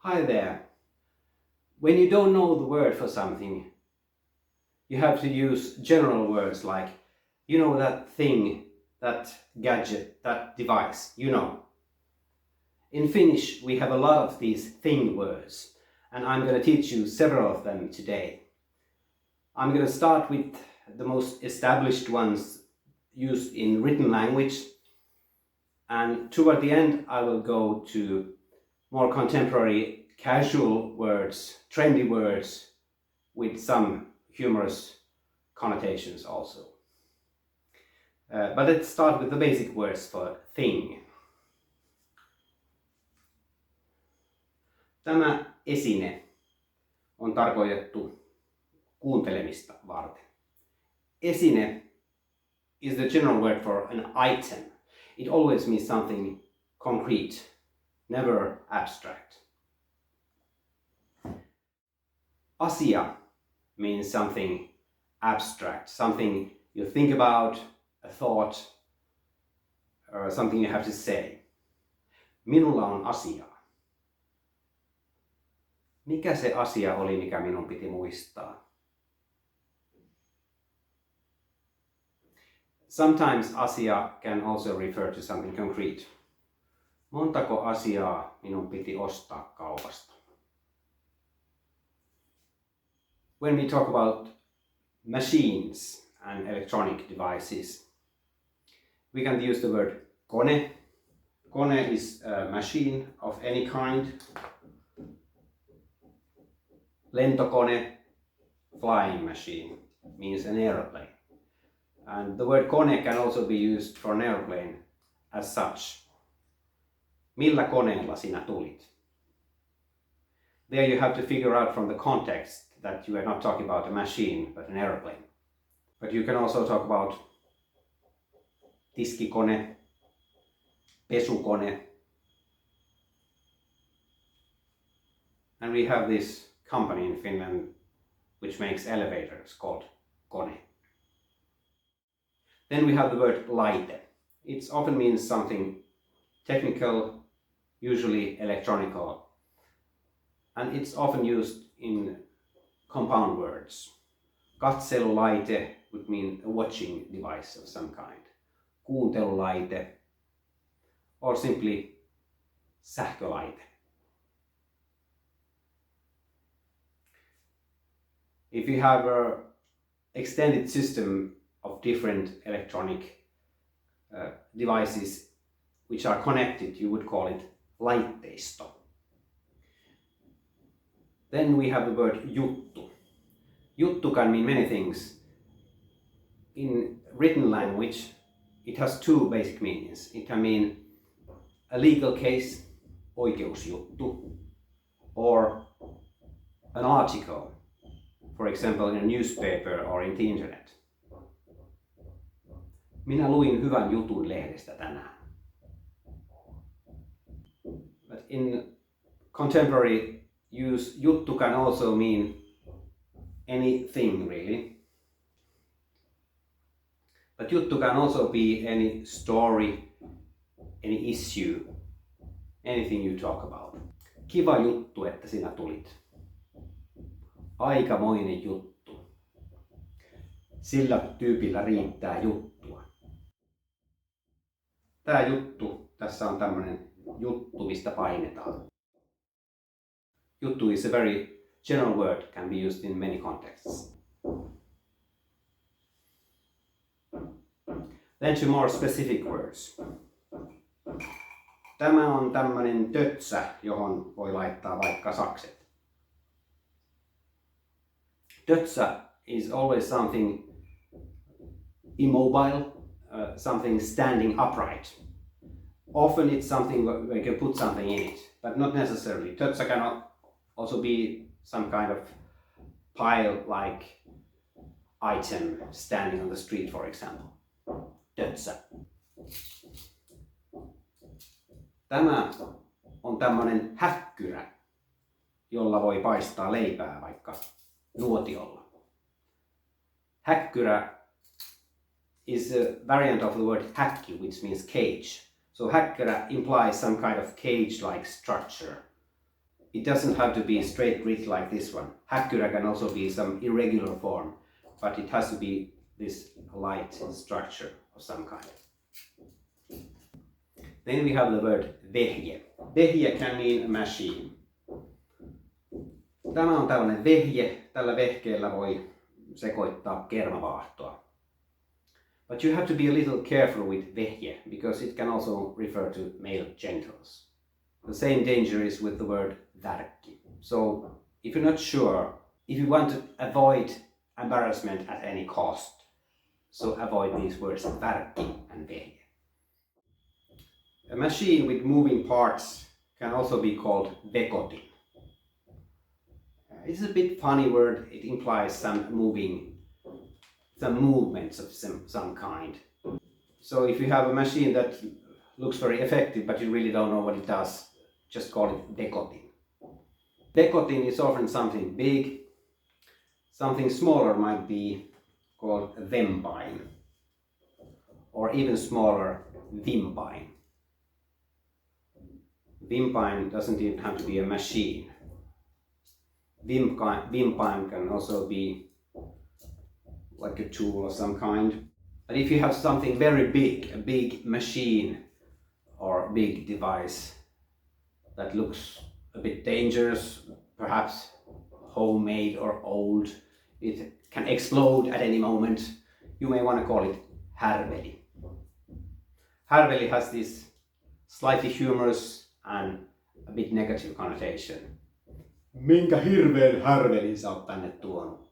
Hi there. When you don't know the word for something, you have to use general words like, you know, that thing, that gadget, that device, you know. In Finnish, we have a lot of these thing words, and I'm going to teach you several of them today. I'm going to start with the most established ones used in written language, and toward the end I will go to more contemporary casual words, trendy words with some humorous connotations also. But let's start with the basic words for thing. Tämä esine on tarkoitettu kuuntelemista varten. Esine is the general word for an item. It always means something concrete, never abstract. Asia means something abstract, something you think about, a thought, or something you have to say. Minulla on asiaa. Mikä se asia oli, mikä minun piti muistaa? Sometimes asia can also refer to something concrete. Montako asiaa minun piti ostaa kaupasta? When we talk about machines and electronic devices, we can use the word kone. Kone is a machine of any kind. Lentokone, flying machine, means an aeroplane. And the word kone can also be used for an aeroplane as such. Millä koneella sinä tulit? There you have to figure out from the context that you are not talking about a machine but an aeroplane. But you can also talk about tiskikone, pesukone. And we have this company in Finland which makes elevators called kone. Then we have the word laite. It often means something technical, usually electronical, and it's often used in compound words. Katselulaite would mean a watching device of some kind. Kuuntelulaite, or simply sähkölaite. If you have an extended system of different electronic devices which are connected, you would call it laitteisto. Then we have the word juttu. Juttu can mean many things. In written language, it has two basic meanings. It can mean a legal case, oikeusjuttu, or an article, for example in a newspaper or in the internet. Minä luin hyvän jutun lehdestä tänään. But in contemporary use, juttu can also mean anything really. But juttu can also be any story, any issue, anything you talk about. Kiva juttu, että sinä tulit. Aikamoinen juttu. Sillä tyypillä riittää juttua. Tää juttu, tässä on tämmönen juttu, mistä painetaan. Juttu is a very general word, can be used in many contexts. Then to more specific words. Tämä on tämmönen tötsä, johon voi laittaa vaikka sakset. Tötsä is always something immobile, something standing upright. Often it's something where you can put something in it, but not necessarily. Tötsä can also be some kind of pile-like item standing on the street, for example. Tötsä. Tämä on tämmönen häkkyrä, jolla voi paistaa leipää vaikka nuotiolla. Häkkyrä is a variant of the word häkki, which means cage. So häkkyrä implies some kind of cage-like structure. It doesn't have to be straight grit like this one. Häkkyrä can also be some irregular form, but it has to be this light structure of some kind. Then we have the word vehje. Vehje can mean a machine. Tämä on tällainen vehje. Tällä vehkeellä voi sekoittaa kermavaahtoa. But you have to be a little careful with vehje, because it can also refer to male genitals. The same danger is with the word värkki. So if you're not sure, if you want to avoid embarrassment at any cost, so avoid these words värkki and vehje. A machine with moving parts can also be called vekotin. It's a bit funny word. It implies some movements of some kind. So if you have a machine that looks very effective but you really don't know what it does, just call it vekotin. Vekotin is often something big. Something smaller might be called vempain, or even smaller, vimpain. Vimpain doesn't even have to be a machine. Vimpain can also be like a tool of some kind. But if you have something very big, a big machine or big device that looks a bit dangerous, perhaps homemade or old, it can explode at any moment, you may want to call it härveli. Härveli has this slightly humorous and a bit negative connotation. Minkä hirveen härvelin sä oot tänne tuonut?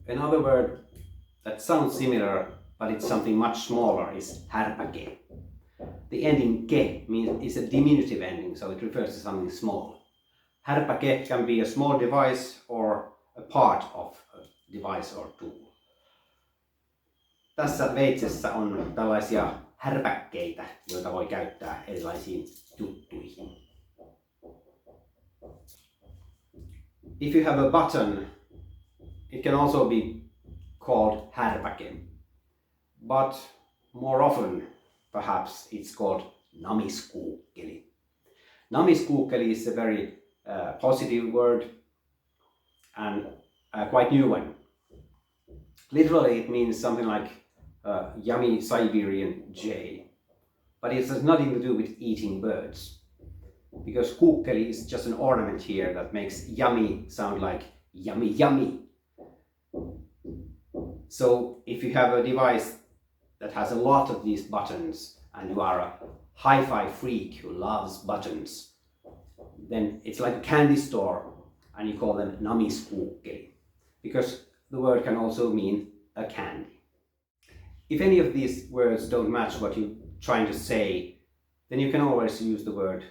Another word that sounds similar, but it's something much smaller, is härpäke. The ending ke is a diminutive ending, so it refers to something small. Härpäke can be a small device or a part of a device or tool. Tässä veitsessä on tällaisia härpäkkeitä, joita voi käyttää erilaisiin juttuihin. If you have a button, it can also be called härpäke, but more often perhaps it's called namiskuukkeli. Namiskuukkeli is a very positive word and a quite new one. Literally it means something like yummy Siberian jay, but it has nothing to do with eating birds, because kuukkeli is just an ornament here that makes yummy sound like yummy yummy. So if you have a device that has a lot of these buttons and you are a hi-fi freak who loves buttons, then it's like a candy store and you call them namiskuukkeli, because the word can also mean a candy. If any of these words don't match what you're trying to say, then you can always use the word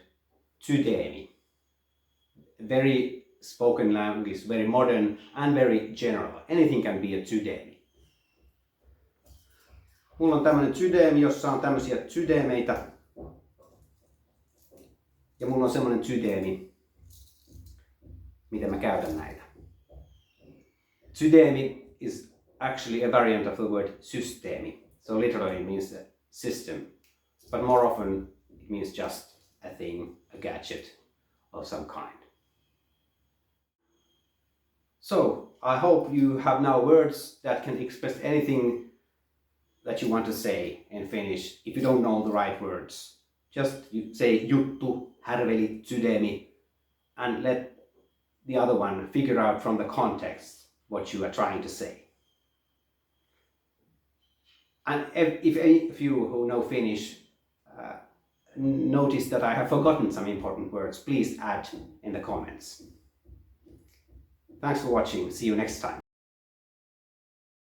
tsydeemi. Very spoken language, very modern and very general. Anything can be a tsydeemi. Mulla on tämmönen tsydeemi, jossa on tämmöisiä tsydeemeitä. Ja mulla on semmonen tsydeemi, miten mä käytän näitä. Tsydeemi is actually a variant of the word systeemi. So literally it means a system. But more often it means just a thing, a gadget of some kind. So I hope you have now words that can express anything that you want to say in Finnish. If you don't know the right words, just say juttu, härveli, tsydeemi, and let the other one figure out from the context what you are trying to say. And if any of you who know Finnish notice that I have forgotten some important words, please add in the comments. Thanks for watching. See you next time.